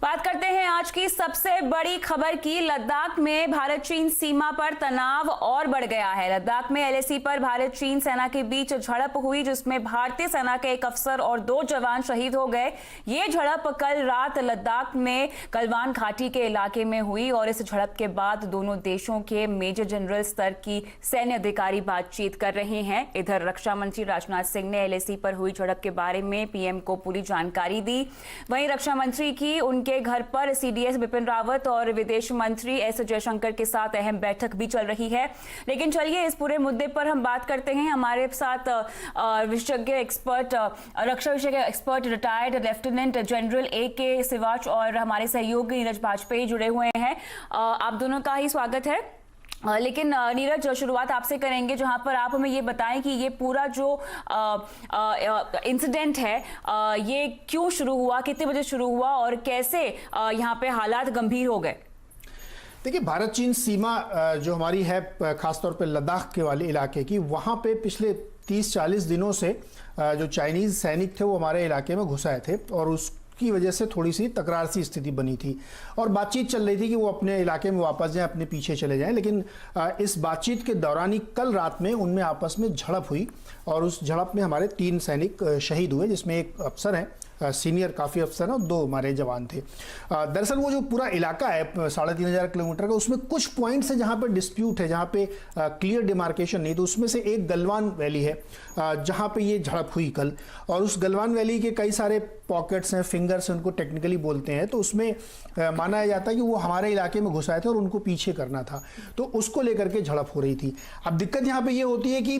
बात करते हैं आज की सबसे बड़ी खबर की। लद्दाख में भारत चीन सीमा पर तनाव और बढ़ गया है। लद्दाख में एलएसी पर भारत चीन सेना के बीच झड़प हुई, जिसमें भारतीय सेना के एक अफसर और 2 जवान शहीद हो गए। ये झड़प कल रात लद्दाख में गलवान घाटी के इलाके में हुई और इस झड़प के बाद दोनों देशों के मेजर जनरल स्तर की सैन्य अधिकारी बातचीत कर रहे हैं। इधर रक्षा मंत्री राजनाथ सिंह ने एलएसी पर हुई झड़प के बारे में पीएम को पूरी जानकारी दी। वहीं रक्षा मंत्री की उनके घर पर सीडीएस बिपिन रावत और विदेश मंत्री एस जयशंकर के साथ अहम बैठक भी चल रही है। लेकिन चलिए इस पूरे मुद्दे पर हम बात करते हैं। हमारे साथ विशेषज्ञ एक्सपर्ट, रक्षा विषय के expert retired lieutenant general AK Siwach और हमारे सहयोगी नीरज बाजपेयी जुड़े हुए हैं। आप दोनों का ही स्वागत है। लेकिन नीरज, शुरुआत आपसे करेंगे, जहां पर आप हमें ये बताएं कि ये पूरा जो इंसिडेंट है ये क्यों शुरू हुआ, कितने बजे शुरू हुआ और कैसे यहाँ पे हालात गंभीर हो गए। देखिए, भारत चीन सीमा जो हमारी है खासतौर पे लद्दाख के वाले इलाके की, वहाँ पे पिछले 30-40 दिनों से जो चाइनीज सैनिक थे वो हमारे इलाके में घुस आए थे और उसकी वजह से थोड़ी सी तकरार सी स्थिति बनी थी और बातचीत चल रही थी कि वो अपने इलाके में वापस जाएं, अपने पीछे चले जाएं। लेकिन इस बातचीत के दौरान ही कल रात में उनमें आपस में झड़प हुई और उस झड़प में हमारे 3 सैनिक शहीद हुए, जिसमें एक अफसर हैं, सीनियर काफ़ी अफसर हैं और 2 हमारे जवान थे। दरअसल वो जो पूरा इलाका है 3500 किलोमीटर का, उसमें कुछ पॉइंट्स है जहाँ पे डिस्प्यूट है, जहाँ पे क्लियर डिमार्केशन नहीं। तो उसमें से एक गलवान वैली है जहाँ पे ये झड़प हुई कल, और उस गलवान वैली के कई सारे पॉकेट्स हैं, फिंगर्स हैं, उनको टेक्निकली बोलते हैं। तो उसमें माना जाता है कि वो हमारे इलाके में घुस आए थे और उनको पीछे करना था, तो उसको लेकर के झड़प हो रही थी। अब दिक्कत यहाँ पे ये होती है कि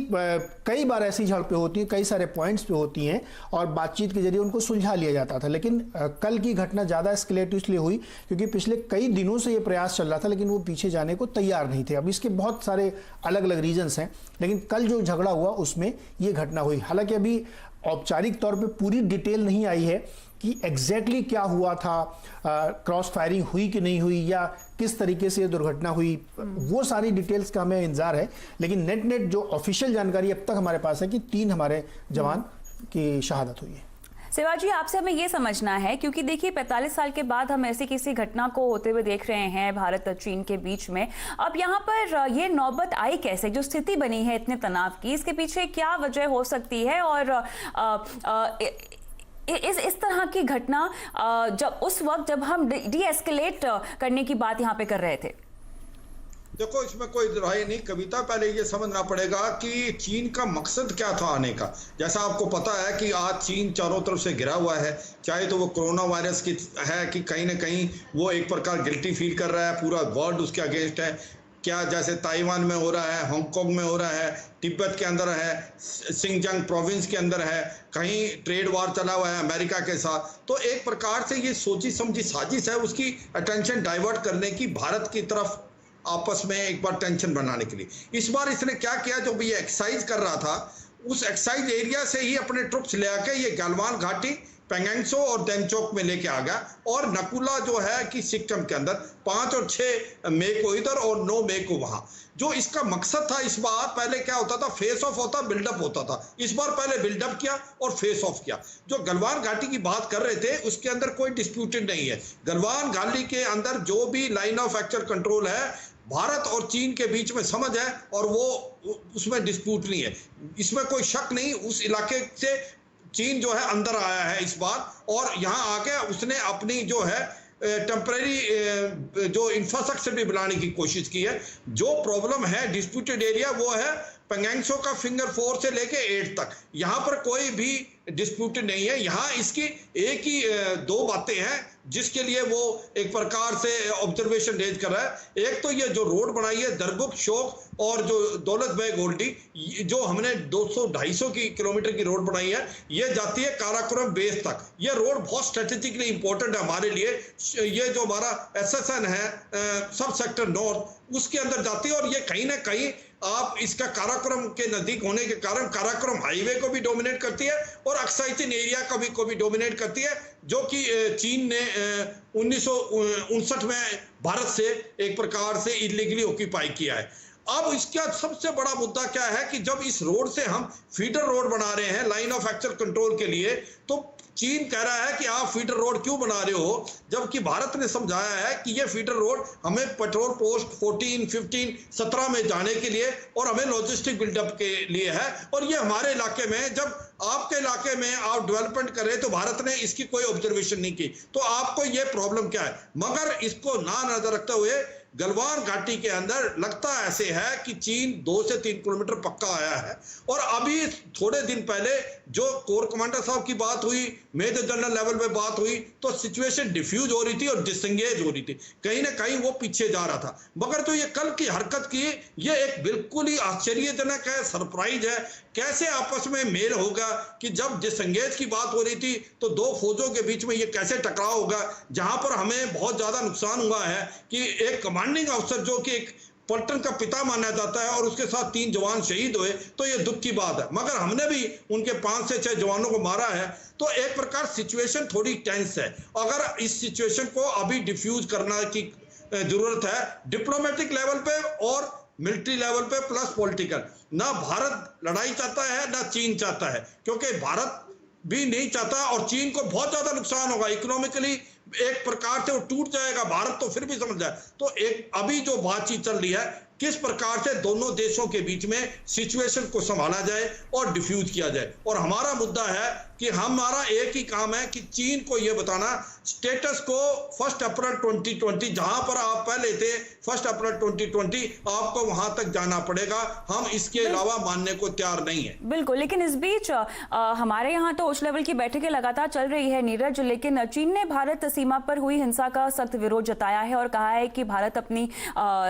कई बार ऐसी झड़पें होती हैं, कई सारे पॉइंट्स पे होती हैं और बातचीत के जरिए उनको सुलझा लिया जाता था। लेकिन कल की घटना ज़्यादा एस्केलेट इसलिए हुई क्योंकि पिछले कई दिनों से ये प्रयास चल रहा था, लेकिन वो पीछे जाने को तैयार नहीं थे। अब इसके बहुत सारे अलग अलग रीजंस हैं, लेकिन कल जो झगड़ा हुआ उसमें ये घटना हुई। हालांकि अभी औपचारिक तौर पे पूरी डिटेल नहीं आई है कि एग्जैक्टली क्या हुआ था, क्रॉस फायरिंग हुई कि नहीं हुई या किस तरीके से ये दुर्घटना हुई, वो सारी डिटेल्स का हमें इंतजार है। लेकिन नेट जो ऑफिशियल जानकारी अब तक हमारे पास है कि 3 हमारे जवान की शहादत हुई है। शिवाजी, आपसे हमें ये समझना है, क्योंकि देखिए 45 साल के बाद हम ऐसी किसी घटना को होते हुए देख रहे हैं भारत और चीन के बीच में। अब यहाँ पर ये नौबत आई कैसे, जो स्थिति बनी है इतने तनाव की, इसके पीछे क्या वजह हो सकती है? और इस तरह की घटना जब उस वक्त जब हम डी एस्केलेट करने की बात यहाँ पे कर रहे थे। देखो, इसमें कोई राय नहीं कविता, पहले ये समझना पड़ेगा कि चीन का मकसद क्या था आने का। जैसा आपको पता है कि आज चीन चारों तरफ से घिरा हुआ है, चाहे तो वो कोरोना वायरस की है कि कहीं ना कहीं वो एक प्रकार गिल्टी फील कर रहा है, पूरा वर्ल्ड उसके अगेंस्ट है। क्या जैसे ताइवान में हो रहा है, हांगकांग में हो रहा है, तिब्बत के अंदर है, सिंगजांग प्रोविंस के अंदर है, कहीं ट्रेड वार चला हुआ है अमेरिका के साथ। तो एक प्रकार से ये सोची समझी साजिश है उसकी अटेंशन डाइवर्ट करने की भारत की तरफ, आपस में एक बार टेंशन बनाने के लिए। इस बार इसने क्या किया, जो भी ये एक्सरसाइज कर रहा था उस एक्सरसाइज एरिया से ही अपने ट्रुप्स ले आके ये गलवान घाटी, पेंगेंगसो और डेमचोक में लेके आ गया और नकुला जो है कि सिक्किम के अंदर 5 और 6 मई को इधर और 9 मई को वहां। जो इसका मकसद था, इस बार पहले क्या होता था, फेस ऑफ होता, बिल्डअप होता था। इस बार पहले बिल्डअप किया और फेस ऑफ किया। जो गलवान घाटी की बात कर रहे थे उसके अंदर कोई डिस्प्यूटेड नहीं है। गलवान घाटी के अंदर जो भी लाइन ऑफ एक्चुअल कंट्रोल है, भारत और चीन के बीच में समझ है और वो उसमें डिस्प्यूट नहीं है, इसमें कोई शक नहीं। उस इलाके से चीन जो है अंदर आया है इस बार और यहाँ आके उसने अपनी जो है टेम्परेरी जो इंफ्रास्ट्रक्चर भी बनाने की कोशिश की है। जो प्रॉब्लम है डिस्प्यूटेड एरिया वो है पेंगेंगसो का फिंगर 4 से लेके 8 तक, यहाँ पर कोई भी डिस्प्यूटेड नहीं है। यहाँ इसकी एक ही 2 बातें हैं जिसके लिए वो एक प्रकार से ऑब्जर्वेशन रेज कर रहा है। एक तो ये जो रोड बनाई है दरगुक शोक और जो दौलत बेग गोल्डी, जो हमने 200-250 की किलोमीटर की रोड बनाई है, ये जाती है काराकोरम बेस तक। ये रोड बहुत स्ट्रेटेजिकली इंपॉर्टेंट है हमारे लिए। ये जो हमारा SSN है सब सेक्टर नॉर्थ, उसके अंदर जाती है और ये कहीं ना कहीं आप इसका काराकोरम के नजदीक होने के कारण काराकोरम हाईवे को भी डोमिनेट करती है और अक्साइचिन एरिया को भी डोमिनेट करती है, जो कि चीन ने 1959 में भारत से एक प्रकार से इलीगली ऑक्यूपाई किया है। अब इसका सबसे बड़ा मुद्दा क्या है कि जब इस रोड से हम फीडर रोड बना रहे हैं लाइन ऑफ एक्चुअल कंट्रोल के लिए, तो चीन कह रहा है कि आप फीडर रोड क्यों बना रहे हो, जबकि भारत ने समझाया है कि ये फीडर रोड हमें पेट्रोल पोस्ट 14, 15, 17 में जाने के लिए और हमें लॉजिस्टिक बिल्डअप के लिए है, और ये हमारे इलाके में, जब आपके इलाके में आप डेवलपमेंट करें तो भारत ने इसकी कोई ऑब्जर्वेशन नहीं की। तो आपको ये प्रॉब्लम क्या है? मगर इसको ना नजर रखते हुए गलवान घाटी के अंदर लगता ऐसे है कि चीन 2 से 3 किलोमीटर पक्का आया है। और अभी थोड़े दिन पहले जो कोर कमांडर साहब की बात हुई, मेजर जनरल लेवल पे बात हुई, तो सिचुएशन डिफ्यूज हो रही थी और डिसंगेज हो रही थी, कहीं ना कहीं वो पीछे जा रहा था। मगर जो ये कल की हरकत की, ये एक बिल्कुल ही आश्चर्यजनक है, सरप्राइज है। कैसे आपस में मेल होगा कि जब डिसंगेज की बात हो रही थी तो दो फौजों के बीच में ये कैसे टकराव होगा, जहां पर हमें बहुत ज्यादा नुकसान हुआ है कि एक कमांडिंग अफसर जो कि एक पलटन का पिता माना जाता है और उसके साथ 3 जवान शहीद हुए, तो ये दुख की बात है। मगर हमने भी उनके 5 से 6 जवानों को मारा है, तो एक प्रकार सिचुएशन थोड़ी टेंस है। अगर इस सिचुएशन को अभी डिफ्यूज करना की जरूरत है डिप्लोमेटिक लेवल पे और मिलिट्री लेवल पे प्लस पॉलिटिकल। ना भारत लड़ाई चाहता है ना चीन चाहता है, क्योंकि भारत भी नहीं चाहता और चीन को बहुत ज्यादा नुकसान होगा इकोनॉमिकली, एक प्रकार से वो टूट जाएगा। भारत तो फिर भी समझ जाए। तो एक अभी जो बातचीत चल रही है, किस प्रकार से दोनों देशों के बीच में सिचुएशन को संभाला जाए और डिफ्यूज किया जाए। और हमारा मुद्दा है कि हमारा एक ही काम है कि चीन को यह बताना स्टेटस को 1 अप्रैल 2020, जहां पर आप पहले थे 1 अप्रैल 2020, आपको वहां तक जाना पड़ेगा। हम इसके अलावा मानने को तैयार नहीं है। बिल्कुल, लेकिन इस बीच हमारे यहाँ तो उच्च लेवल की बैठकें लगातार चल रही है नीरज, लेकिन चीन ने भारत सीमा पर हुई हिंसा का सख्त विरोध जताया है और कहा है कि भारत अपनी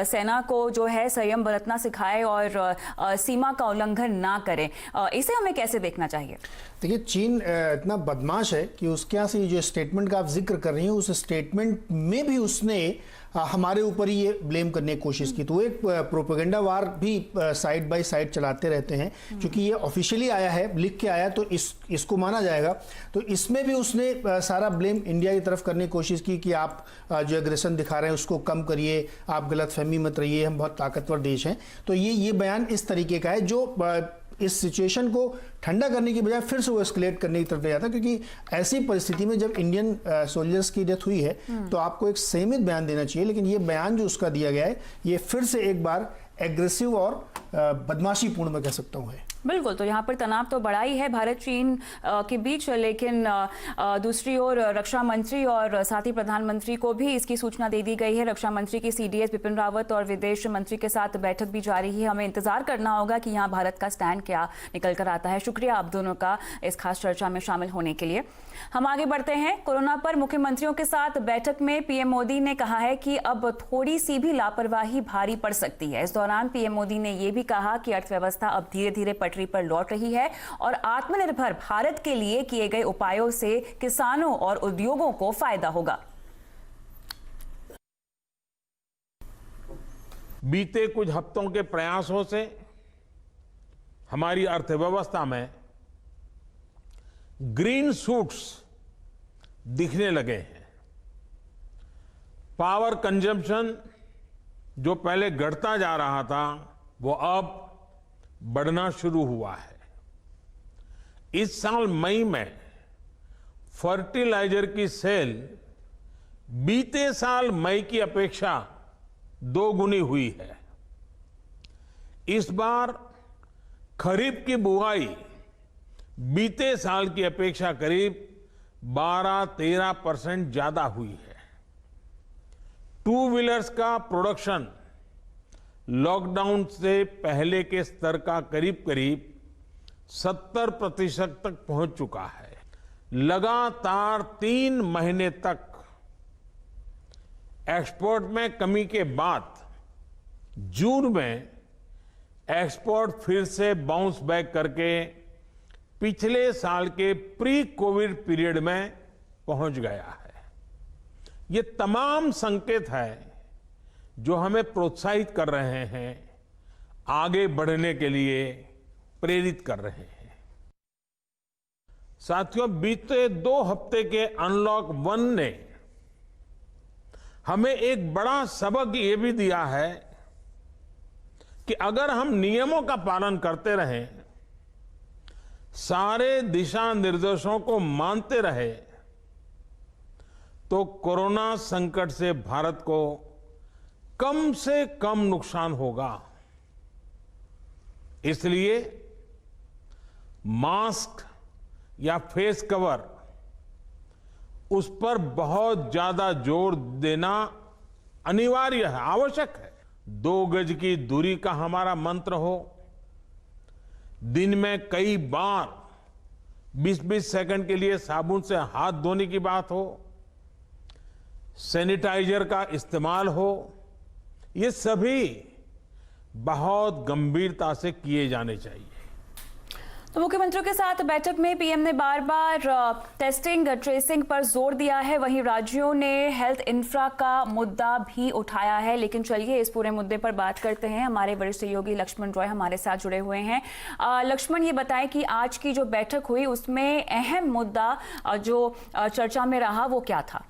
सेना को जो है संयम बरतना सिखाए और सीमा का उल्लंघन ना करे। इसे हमें कैसे देखना चाहिए? देखिए, चीन इतना बदमाश है कि उसके यहाँ से जो स्टेटमेंट का आप जिक्र कर रही हैं, उस स्टेटमेंट में भी उसने हमारे ऊपर ही ये ब्लेम करने की कोशिश की। तो वो एक प्रोपेगेंडा वार भी साइड बाय साइड चलाते रहते हैं। क्योंकि ये ऑफिशियली आया है, लिख के आया, तो इसको माना जाएगा। तो इसमें भी उसने सारा ब्लेम इंडिया की तरफ करने की कोशिश की कि आप जो एग्रेशन दिखा रहे हैं उसको कम करिए, आप गलतफहमी मत रहिए, हम बहुत ताकतवर देश हैं। तो ये बयान इस तरीके का है जो इस सिचुएशन को ठंडा करने की बजाय फिर से वो एस्केलेट करने की तरफ ले जाता है। क्योंकि ऐसी परिस्थिति में जब इंडियन सोल्जर्स की डेथ हुई है तो आपको एक संयमित बयान देना चाहिए, लेकिन ये बयान जो उसका दिया गया है ये फिर से एक बार एग्रेसिव और बदमाशीपूर्ण मैं कह सकता हूँ है। बिल्कुल, तो यहाँ पर तनाव तो बढ़ा ही है भारत चीन के बीच, लेकिन दूसरी ओर रक्षा मंत्री और साथ ही प्रधानमंत्री को भी इसकी सूचना दे दी गई है। रक्षा मंत्री की CDS बिपिन रावत और विदेश मंत्री के साथ बैठक भी जारी है। हमें इंतजार करना होगा कि यहाँ भारत का स्टैंड क्या निकल कर आता है। शुक्रिया आप दोनों का इस खास चर्चा में शामिल होने के लिए। हम आगे बढ़ते हैं। कोरोना पर मुख्यमंत्रियों के साथ बैठक में PM मोदी ने कहा है कि अब थोड़ी सी भी लापरवाही भारी पड़ सकती है। इस दौरान PM मोदी ने यह भी कहा कि अर्थव्यवस्था अब धीरे धीरे पटरी पर लौट रही है और आत्मनिर्भर भारत के लिए किए गए उपायों से किसानों और उद्योगों को फायदा होगा। बीते कुछ हफ्तों के प्रयासों से हमारी अर्थव्यवस्था में ग्रीन शूट्स दिखने लगे हैं। पावर कंजम्पशन जो पहले घटता जा रहा था वो अब बढ़ना शुरू हुआ है। इस साल मई में फर्टिलाइजर की सेल बीते साल मई की अपेक्षा 2 गुनी हुई है। इस बार खरीफ की बुआई बीते साल की अपेक्षा करीब 12-13% ज्यादा हुई है। 2 व्हीलर्स का प्रोडक्शन लॉकडाउन से पहले के स्तर का करीब करीब 70% तक पहुंच चुका है। लगातार 3 महीने तक एक्सपोर्ट में कमी के बाद जून में एक्सपोर्ट फिर से बाउंस बैक करके पिछले साल के प्री कोविड पीरियड में पहुंच गया है। ये तमाम संकेत है जो हमें प्रोत्साहित कर रहे हैं, आगे बढ़ने के लिए प्रेरित कर रहे हैं। साथियों, बीते 2 हफ्ते के अनलॉक 1 ने हमें एक बड़ा सबक ये भी दिया है कि अगर हम नियमों का पालन करते रहें सारे दिशा निर्देशों को मानते रहे तो कोरोना संकट से भारत को कम से कम नुकसान होगा। इसलिए मास्क या फेस कवर उस पर बहुत ज्यादा जोर देना अनिवार्य है, आवश्यक है। 2 गज की दूरी का हमारा मंत्र हो, दिन में कई बार 20-20 सेकंड के लिए साबुन से हाथ धोने की बात हो, सैनिटाइजर का इस्तेमाल हो, ये सभी बहुत गंभीरता से किए जाने चाहिए। तो मुख्यमंत्रियों के साथ बैठक में पीएम ने बार बार टेस्टिंग ट्रेसिंग पर जोर दिया है। वहीं राज्यों ने हेल्थ इंफ्रा का मुद्दा भी उठाया है। लेकिन चलिए इस पूरे मुद्दे पर बात करते हैं। हमारे वरिष्ठ सहयोगी लक्ष्मण रॉय हमारे साथ जुड़े हुए हैं। लक्ष्मण, ये बताएं कि आज की जो बैठक हुई उसमें अहम मुद्दा जो चर्चा में रहा वो क्या था?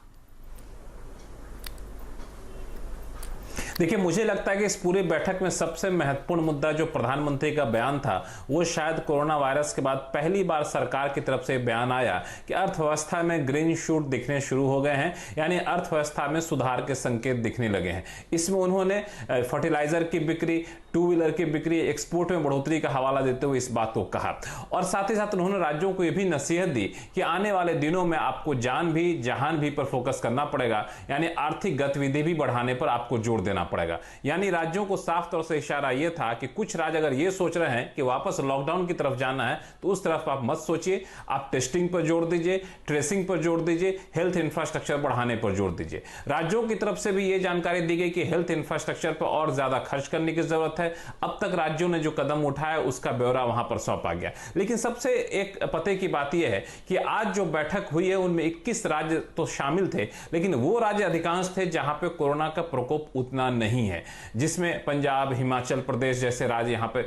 देखिए, मुझे लगता है कि इस पूरी बैठक में सबसे महत्वपूर्ण मुद्दा जो प्रधानमंत्री का बयान था वो शायद कोरोना वायरस के बाद पहली बार सरकार की तरफ से बयान आया कि अर्थव्यवस्था में ग्रीन शूट दिखने शुरू हो गए हैं, यानी अर्थव्यवस्था में सुधार के संकेत दिखने लगे हैं। इसमें उन्होंने फर्टिलाइजर की बिक्री, 2 व्हीलर की बिक्री, एक्सपोर्ट में बढ़ोतरी का हवाला देते हुए इस बात को कहा और साथ ही साथ उन्होंने राज्यों को यह भी नसीहत दी कि आने वाले दिनों में आपको जान भी जहान भी पर फोकस करना पड़ेगा, यानी आर्थिक गतिविधि भी बढ़ाने पर आपको जोर देना पड़ेगा। यानी राज्यों को साफ तौर से इशारा यह था कि कुछ राज्य अगर ये सोच रहे हैं कि वापस लॉकडाउन की तरफ जाना है तो उस तरफ आप मत सोचिए, आप टेस्टिंग पर जोर दीजिए, ट्रेसिंग पर जोर दीजिए, हेल्थ इंफ्रास्ट्रक्चर बढ़ाने पर जोर दीजिए। राज्यों की तरफ से भी यह जानकारी दी गई कि हेल्थ इंफ्रास्ट्रक्चर पर और ज्यादा खर्च करने की जरूरत है। अब तक राज्यों ने जो कदम उठाया उसका ब्यौरा वहां पर सौंपा गया। लेकिन सबसे एक पते की बात यह है कि आज जो बैठक हुई है उनमें 21 राज्य तो शामिल थे, लेकिन वो राज्य अधिकांश थे जहां पे कोरोना का प्रकोप उतना नहीं है, जिसमें पंजाब, हिमाचल प्रदेश जैसे राज्य, यहां पे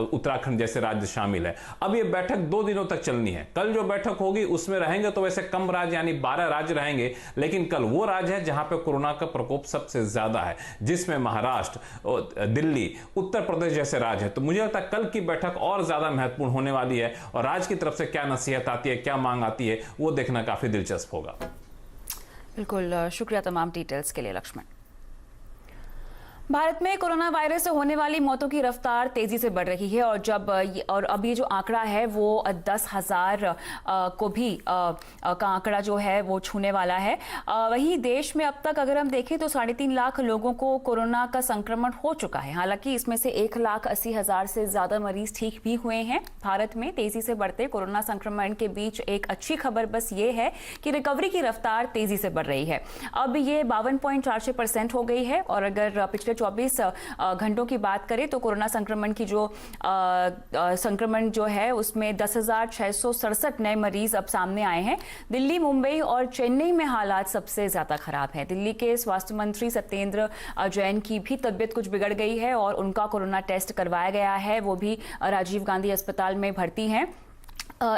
उत्तराखंड जैसे राज्य शामिल है। अब ये बैठक 2 दिनों तक चलनी है। कल जो बैठक होगी उसमें रहेंगे तो वैसे कम राज्य यानी 12 राज्य रहेंगे, लेकिन कल वो राज्य है जहां पे कोरोना का प्रकोप सबसे ज्यादा है, जिसमें महाराष्ट्र, दिल्ली, उत्तर प्रदेश जैसे राज्य है। तो मुझे लगता है कल की बैठक और ज्यादा महत्वपूर्ण होने वाली है और राज्य की तरफ से क्या नसीहत आती है, क्या मांग आती है, वो देखना काफी दिलचस्प होगा। बिल्कुल, शुक्रिया तमाम डिटेल्स के लिए लक्ष्मण। भारत में कोरोना वायरस से होने वाली मौतों की रफ्तार तेजी से बढ़ रही है और अब ये जो आंकड़ा है वो 10,000 को भी का आंकड़ा जो है वो छूने वाला है। वहीं देश में अब तक अगर हम देखें तो 3.5 लाख लोगों को कोरोना का संक्रमण हो चुका है। हालांकि इसमें से 1,80,000 से ज्यादा मरीज ठीक भी हुए हैं। भारत में तेजी से बढ़ते कोरोना संक्रमण के बीच एक अच्छी खबर बस ये है कि रिकवरी की रफ्तार तेजी से बढ़ रही है। अब ये 52.46% हो गई है और अगर पिछले 24 घंटों की बात करें तो कोरोना संक्रमण की जो संक्रमण जो है उसमें 10,667 नए मरीज अब सामने आए हैं। दिल्ली, मुंबई और चेन्नई में हालात सबसे ज्यादा खराब है। दिल्ली के स्वास्थ्य मंत्री सत्येंद्र जैन की भी तबीयत कुछ बिगड़ गई है और उनका कोरोना टेस्ट करवाया गया है, वो भी राजीव गांधी अस्पताल में भर्ती हैं।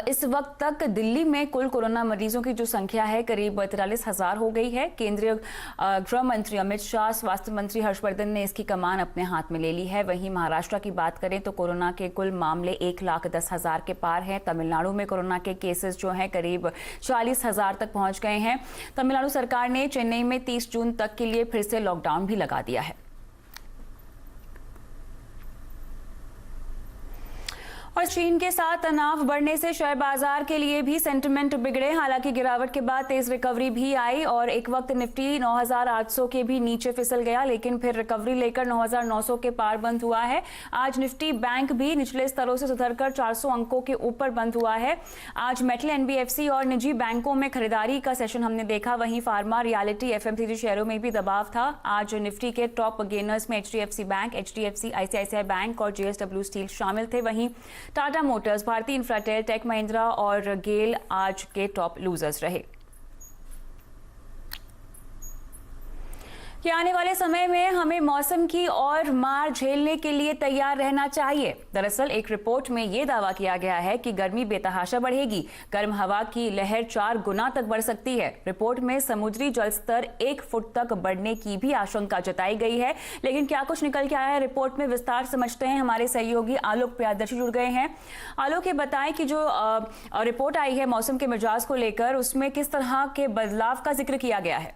इस वक्त तक दिल्ली में कुल कोरोना मरीजों की जो संख्या है करीब 43,000 हो गई है। केंद्रीय गृह मंत्री अमित शाह, स्वास्थ्य मंत्री हर्षवर्धन ने इसकी कमान अपने हाथ में ले ली है। वहीं महाराष्ट्र की बात करें तो कोरोना के कुल मामले 1,10,000 के पार हैं। तमिलनाडु में कोरोना के केसेस जो हैं करीब 40,000 तक पहुंच गए हैं। तमिलनाडु सरकार ने चेन्नई में 30 जून तक के लिए फिर से लॉकडाउन भी लगा दिया है। और चीन के साथ तनाव बढ़ने से शेयर बाजार के लिए भी सेंटिमेंट बिगड़े। हालांकि गिरावट के बाद तेज रिकवरी भी आई और एक वक्त निफ्टी 9,800 के भी नीचे फिसल गया, लेकिन फिर रिकवरी लेकर 9,900 के पार बंद हुआ है। आज निफ्टी बैंक भी निचले स्तरों से सुधरकर 400 अंकों के ऊपर बंद हुआ है। आज मेटल, एनबीएफसी और निजी बैंकों में खरीदारी का सेशन हमने देखा। वहीं फार्मा, रियलिटी, एफएमसीजी शेयरों में भी दबाव था। आज निफ्टी के टॉप गेनर्स में HDFC bank, HDFC, ICICI bank और जेएसडब्ल्यू स्टील शामिल थे। वहीं टाटा मोटर्स, भारती इंफ्राटेल, टेक महिंद्रा और गेल आज के टॉप लूजर्स रहे। कि आने वाले समय में हमें मौसम की और मार झेलने के लिए तैयार रहना चाहिए। दरअसल एक रिपोर्ट में ये दावा किया गया है कि गर्मी बेतहाशा बढ़ेगी, गर्म हवा की लहर 4 गुना तक बढ़ सकती है। रिपोर्ट में समुद्री जल स्तर 1 फुट तक बढ़ने की भी आशंका जताई गई है। लेकिन क्या कुछ निकल के आया है रिपोर्ट में, विस्तार समझते हैं। हमारे सहयोगी आलोक प्रियदर्शी जुड़ गए हैं। आलोक, ये बताएं कि जो रिपोर्ट आई है मौसम के मिजाज को लेकर, उसमें किस तरह के बदलाव का जिक्र किया गया है?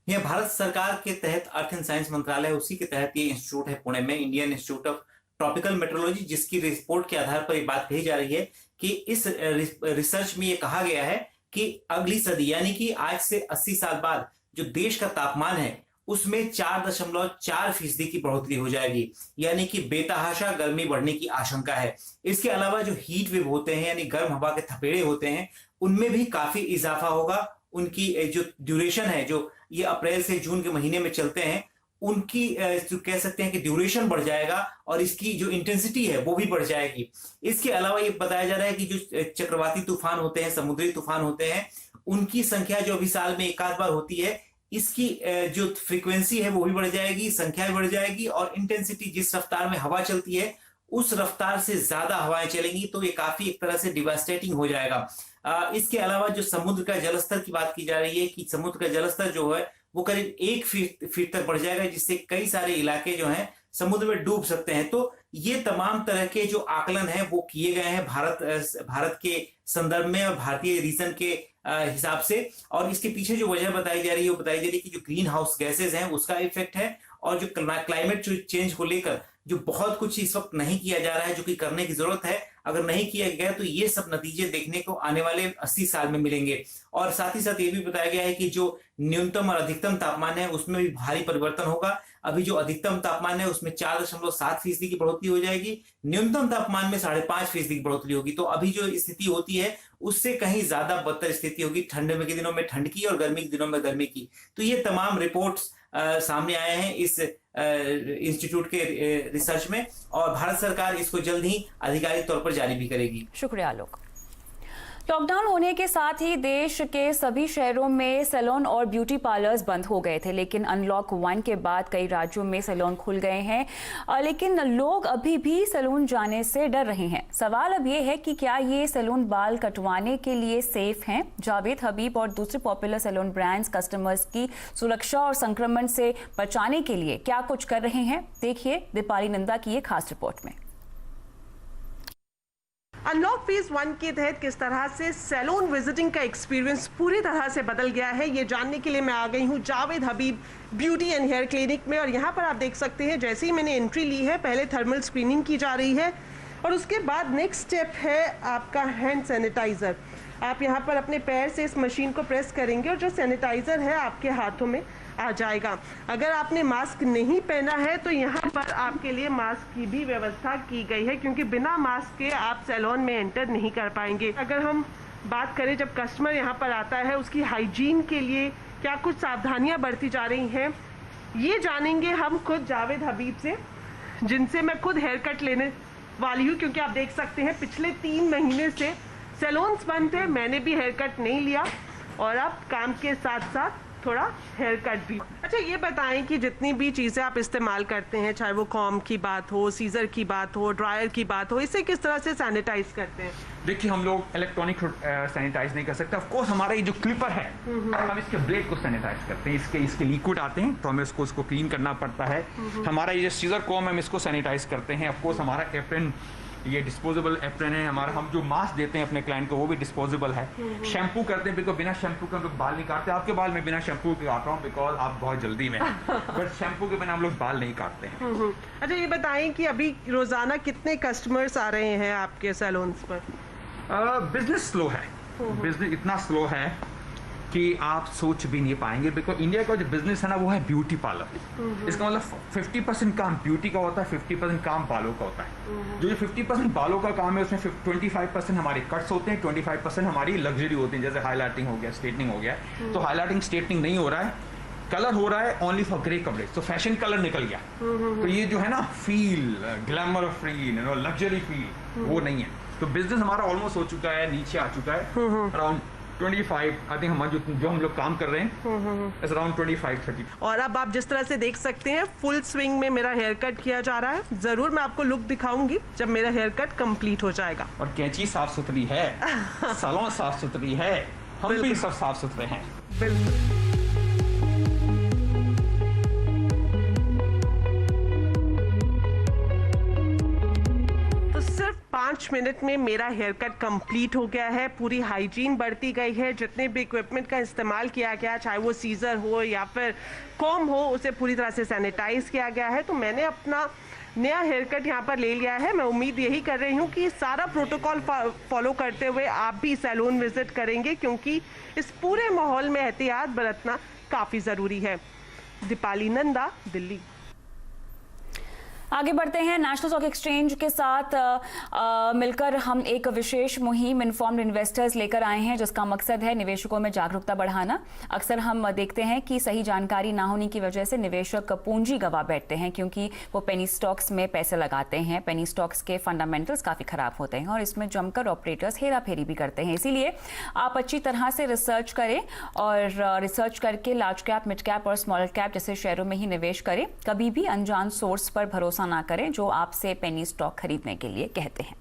यह भारत सरकार के तहत अर्थ एंड साइंस मंत्रालय, उसी के तहत ये इंस्टीट्यूट है पुणे में, Indian institute of tropical metrology, जिसकी रिपोर्ट के आधार पर ये बात कही जा रही है कि इस रिसर्च में ये कहा गया है कि अगली सदी यानी कि आज से 80 साल बाद जो देश का तापमान है उसमें 4.4% की बढ़ोतरी हो जाएगी, यानी कि बेतहाशा गर्मी बढ़ने की आशंका है। इसके अलावा जो हीट वेव होते हैं यानी गर्म हवा के थपेड़े होते हैं उनमें भी काफी इजाफा होगा। उनकी जो ड्यूरेशन है, जो ये अप्रैल से जून के महीने में चलते हैं, उनकी जो कह सकते हैं कि ड्यूरेशन बढ़ जाएगा और इसकी जो इंटेंसिटी है वो भी बढ़ जाएगी। इसके अलावा ये बताया जा रहा है कि जो चक्रवाती तूफान होते हैं, समुद्री तूफान होते हैं, उनकी संख्या जो अभी साल में एक आध बार होती है, इसकी जो फ्रीक्वेंसी है वो भी बढ़ जाएगी, संख्या भी बढ़ जाएगी और इंटेंसिटी, जिस रफ्तार में हवा चलती है उस रफ्तार से ज्यादा हवाएं चलेंगी, तो ये काफी एक तरह से डिवास्टेटिंग हो जाएगा। इसके अलावा जो समुद्र का जलस्तर की बात की जा रही है कि समुद्र का जलस्तर जो है वो करीब 1 फीट तक बढ़ जाएगा, जिससे कई सारे इलाके जो हैं समुद्र में डूब सकते हैं। तो ये तमाम तरह के जो आकलन है वो किए गए हैं भारत के संदर्भ में और भारतीय रीजन के हिसाब से। और इसके पीछे जो वजह बताई जा रही है वो बताई जा रही है कि जो ग्रीन हाउस गैसेज हैं उसका इफेक्ट है, और जो क्लाइमेट चेंज को लेकर जो बहुत कुछ इस वक्त नहीं किया जा रहा है, जो कि करने की जरूरत है। अगर नहीं किया गया तो ये सब नतीजे देखने को आने वाले 80 साल में मिलेंगे। और साथ ही साथ ये भी बताया गया है कि जो न्यूनतम और अधिकतम तापमान है उसमें भी भारी परिवर्तन होगा। अभी जो अधिकतम तापमान है उसमें 4.7% की बढ़ोतरी हो जाएगी, न्यूनतम तापमान में 5.5% की बढ़ोतरी होगी। तो अभी जो स्थिति होती है उससे कहीं ज्यादा बदतर स्थिति होगी, ठंड के दिनों में ठंड की और गर्मी के दिनों में गर्मी की। तो ये तमाम रिपोर्ट्स सामने आए हैं इस इंस्टीट्यूट के रिसर्च में, और भारत सरकार इसको जल्द ही आधिकारिक तौर पर जारी भी करेगी। शुक्रिया आलोक। लॉकडाउन होने के साथ ही देश के सभी शहरों में सैलून और ब्यूटी पार्लर्स बंद हो गए थे, लेकिन अनलॉक 1 के बाद कई राज्यों में सैलून खुल गए हैं, लेकिन लोग अभी भी सैलून जाने से डर रहे हैं। सवाल अब ये है कि क्या ये सैलून बाल कटवाने के लिए सेफ हैं? जावेद हबीब और दूसरे पॉपुलर सैलून ब्रांड्स कस्टमर्स की सुरक्षा और संक्रमण से बचाने के लिए क्या कुछ कर रहे हैं, देखिए दीपाली नंदा की ये खास रिपोर्ट में। अनलॉक फेज 1 के तहत किस तरह से सैलून विजिटिंग का एक्सपीरियंस पूरी तरह से बदल गया है, ये जानने के लिए मैं आ गई हूँ जावेद हबीब ब्यूटी एंड हेयर क्लिनिक में। और यहाँ पर आप देख सकते हैं जैसे ही मैंने एंट्री ली है, पहले थर्मल स्क्रीनिंग की जा रही है और उसके बाद नेक्स्ट स्टेप है आपका हैंड सैनिटाइज़र। आप यहाँ पर अपने पैर से इस मशीन को प्रेस करेंगे और जो सैनिटाइज़र है आपके हाथों में आ जाएगा। अगर आपने मास्क नहीं पहना है तो यहाँ पर आपके लिए मास्क की भी व्यवस्था की गई है, क्योंकि बिना मास्क के आप सैलून में एंटर नहीं कर पाएंगे। अगर हम बात करें जब कस्टमर यहाँ पर आता है उसकी हाइजीन के लिए क्या कुछ सावधानियाँ बरती जा रही हैं, ये जानेंगे हम खुद जावेद हबीब से, जिनसे मैं खुद हेयर कट लेने वाली हूँ। क्योंकि आप देख सकते हैं पिछले 3 महीने से सैलून्स बंद थे, मैंने भी हेयर कट नहीं लिया और अब काम के साथ साथ थोड़ा हेयर कट भी। अच्छा ये बताएं कि जितनी भी चीज़ें आप इस्तेमाल करते हैं, चाहे वो कॉम की बात हो, सीजर की बात हो, ड्रायर की बात हो, इसे किस तरह से सैनिटाइज करते हैं? देखिए हम लोग इलेक्ट्रॉनिक सैनिटाइज नहीं कर सकते। ऑफ कोर्स हमारा ये जो क्लिपर है हम इसके ब्लेड को सैनिटाइज करते हैं, इसके लिक्विड आते हैं तो हमें उसको क्लीन करना पड़ता है। हमारा ये जो सीजर कॉम हम इसको सैनिटाइज करते हैं। ऑफ कोर्स हमारा एप्रन, ये डिस्पोजेबल एप्रन है हमारा। हम जो मास्क देते हैं अपने क्लाइंट को वो भी डिस्पोजेबल है। शैम्पू करते हैं, बिकॉज बिना शैम्पू के हम लोग बाल नहीं काटते। आपके बाल में बिना शैम्पू के काट रहा हूँ बिकॉज आप बहुत जल्दी में, बट शैम्पू के बिना हम लोग बाल नहीं काटते हैं। अच्छा ये बताएं कि अभी रोजाना कितने कस्टमर्स आ रहे हैं आपके सैलून्स पर? बिजनेस स्लो है, बिजनेस इतना स्लो है कि आप सोच भी नहीं पाएंगे। बिकॉज इंडिया का जो बिजनेस है ना वो है ब्यूटी पार्लर। इसका मतलब 50% काम ब्यूटी का होता है, 50% काम बालों का होता है। जो 50% बालों का काम है उसमें 25% हमारे कट्स होते हैं, 25% हमारी लग्जरी होती है, जैसे हाईलाइटिंग हो गया, स्ट्रेटनिंग हो गया। तो हाईलाइटिंग स्ट्रेटनिंग नहीं हो रहा है, कलर हो रहा है ओनली फॉर ग्रे कपड़े। तो फैशन कलर निकल गया। तो ये जो है ना feel, glamour feel, luxury feel वो नहीं है। तो बिजनेस हमारा ऑलमोस्ट हो चुका है, नीचे आ चुका है। अराउंड 25 आई थिंक हम जो हम लोग काम कर रहे हैं इट्स अराउंड 25-30। और अब आप जिस तरह से देख सकते हैं फुल स्विंग में मेरा हेयर कट किया जा रहा है। जरूर मैं आपको लुक दिखाऊंगी जब मेरा हेयर कट कंप्लीट हो जाएगा। और कैंची साफ सुथरी है, सैलून साफ सुथरी है, हम भी सब साफ सुथरे हैं। बिल्कुल। सिर्फ 5 मिनट में मेरा हेयर कट कंप्लीट हो गया है। पूरी हाइजीन बढ़ती गई है। जितने भी इक्विपमेंट का इस्तेमाल किया गया, चाहे वो सीजर हो या फिर कॉम हो, उसे पूरी तरह से सैनिटाइज किया गया है। तो मैंने अपना नया हेयर कट यहाँ पर ले लिया है। मैं उम्मीद यही कर रही हूँ कि सारा प्रोटोकॉल फॉलो करते हुए आप भी सैलून विजिट करेंगे, क्योंकि इस पूरे माहौल में एहतियात बरतना काफ़ी ज़रूरी है। दीपाली नंदा, दिल्ली। आगे बढ़ते हैं। नेशनल स्टॉक एक्सचेंज के साथ मिलकर हम एक विशेष मुहिम इन्फॉर्म्ड इन्वेस्टर्स लेकर आए हैं, जिसका मकसद है निवेशकों में जागरूकता बढ़ाना। अक्सर हम देखते हैं कि सही जानकारी ना होने की वजह से निवेशक पूंजी गंवा बैठते हैं, क्योंकि वो पेनी स्टॉक्स में पैसे लगाते हैं। पेनी स्टॉक्स के फंडामेंटल्स काफ़ी खराब होते हैं और इसमें जमकर ऑपरेटर्स हेरा फेरी भी करते हैं। इसीलिए आप अच्छी तरह से रिसर्च करें और रिसर्च करके लार्ज कैप, मिड कैप और स्मॉल कैप जैसे शेयरों में ही निवेश करें। कभी भी अनजान सोर्स पर भरोसा ना करें जो आपसे पेनी स्टॉक खरीदने के लिए कहते हैं।